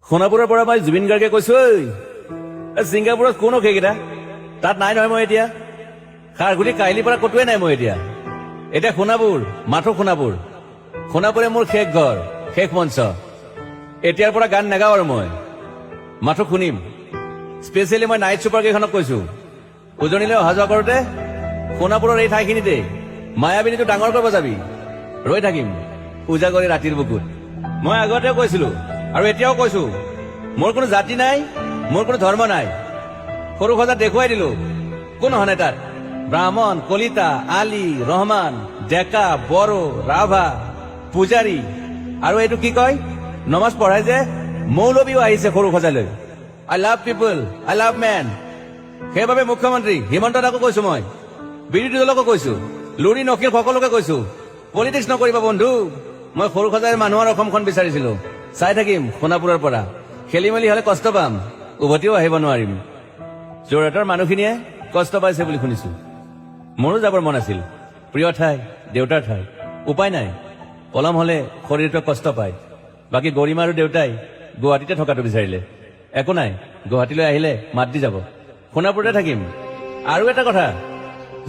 সোণাপুৰৰ পৰা মই জুবিন গাৰ্গে কৈছো ছিংগাপুৰত কোন সেইকেইটা তাত নাই নহয় মই এতিয়া খাৰঘুলি কাহিলীৰ পৰা কতোৱে নাই মই এতিয়া সোণাপুৰ মাথো সোণাপুৰে মোৰ শেষ ঘৰ শেষ মঞ্চ এতিয়াৰ পৰা গান নাগাওঁ আৰু মই মাথো শুনিম স্পেচিয়েলি মই নাইট ছুপাৰ কেইখনক কৈছো উজনিলৈ অহা যোৱা কৰোঁতে সোণাপুৰৰ এই ঠাইখিনিতে মায়াবিনীটো ডাঙৰ কৰিব যাবি ৰৈ থাকিম উজাগৰি ৰাতিৰ বুকুত মই আগতেও কৈছিলো আৰু এতিয়াও কৈছো মোৰ কোনো জাতি নাই মোৰ কোনো ধৰ্ম নাই সৰু সজাত দেখুৱাই দিলো কোন হনে তাত ব্ৰাহ্মণ কলিতা আলী ৰহমান ডেকা বড়ো ৰাভা পূজাৰী আৰু এইটো কি কয় নমাজ পঢ়াই যে মৌলবীও আহিছে সৰু সজালৈ I love people I love man সেইবাবে মুখ্যমন্ত্ৰী হিমন্ত দাকো কৈছো মই বিৰোধী দলকো কৈছো লুৰি নকিল সকলোকে কৈছো পলিটিক্স নকৰিবা বন্ধু মই সৰু সজাই মানুহৰ অসমখন বিচাৰিছিলো চাই থাকিম সোণাপুৰৰ পৰা খেলি মেলি হলে কষ্ট পাম উভতিও আহিব নোৱাৰিম যোৰহাটৰ মানুহখিনিয়ে কষ্ট পাইছে বুলি শুনিছো মোৰো যাবৰ মন আছিল প্ৰিয় ঠাই দেউতাৰ ঠাই উপায় নাই পলম হলে শৰীৰটো কষ্ট পায় বাকী গৰিমা আৰু দেউতাই গুৱাহাটীতে থকাটো বিচাৰিলে একো নাই গুৱাহাটীলৈ আহিলে মাত দি যাব সোণাপুৰতে থাকিম আৰু এটা কথা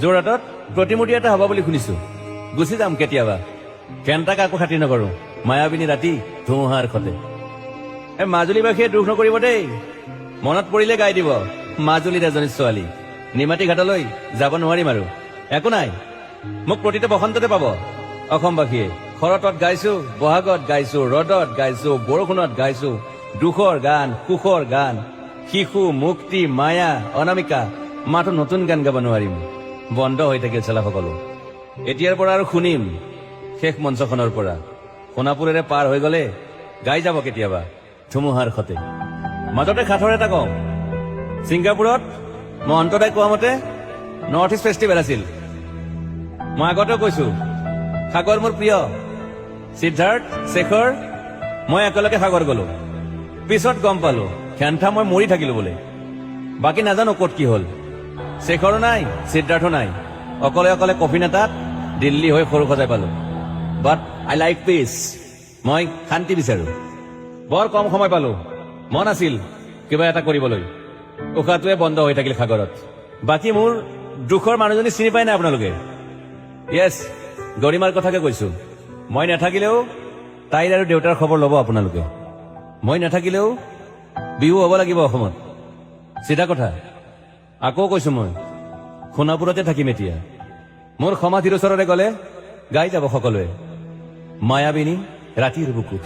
যোৰহাটত প্ৰতিমূৰ্তি এটা হ'ব বুলি শুনিছো গুচি যাম কেতিয়াবা কেণ্টা কাকো খাতি নকৰো মায়াবিনী ৰাতি ধুমুহাৰ খতে মাজুলীবাসীয়ে দুখ নকৰিব দেই মনত পৰিলে গাই দিব মাজুলীৰ এজনী ছোৱালী নিমাতী ঘাটলৈ যাব নোৱাৰিম আৰু একো নাই মোক প্ৰতিটো বসন্ততে পাব অসমবাসীয়ে শৰতত গাইছো বহাগত গাইছো ৰদত গাইছো বৰষুণত গাইছো দুখৰ গান সুখৰ গান শিশু মুক্তি মায়া অনামিকা মাথো নতুন গান গাব নোৱাৰিম বন্ধ হৈ থাকিল চেলা সকলো এতিয়াৰ পৰা আৰু শুনিম শেষ মঞ্চখনৰ পৰা সোণাপুৰেৰে পাৰ হৈ গলে গাই যাব কেতিয়াবা ধুমুহাৰ খতে মাজতে সাঁথৰ এটা কওঁ ছিংগাপুৰত মই অন্তদাই কোৱা মতে নৰ্থ ইষ্ট ফেষ্টিভেল আছিল মই আগতেও কৈছো সাগৰ মোৰ প্ৰিয় সিদ্ধাৰ্থ শেখৰ মই একেলগে সাগৰ গলো পিছত গম পালো খেন্থা মই মৰি থাকিলো বোলে বাকী নাজানো ক'ত কি হল শেখৰো নাই সিদ্ধাৰ্থো নাই অকলে অকলে কফি নেতাত দিল্লী হৈ সৰু সজাই পালো বাট আই লাইক পিচ মই শান্তি বিচাৰো বৰ কম সময় পালো মন আছিল কিবা এটা কৰিবলৈ উশাহটোৱে বন্ধ হৈ থাকিল সাগৰত বাকী মোৰ দুখৰ মানুহজনী চিনি পাই নাই আপোনালোকে য়েছ গৰিমাৰ কথাকে কৈছো মই নাথাকিলেও তাইৰ আৰু দেউতাৰ খবৰ ল'ব আপোনালোকে মই নাথাকিলেও বিহু হ'ব লাগিব অসমত চিধা কথা আকৌ কৈছো মই সোণাপুৰতে থাকিম এতিয়া মোৰ সমাধিৰ ওচৰলৈ গলে গাই যাব সকলোৱে মায়াবিনী ৰাতিৰ বুকুত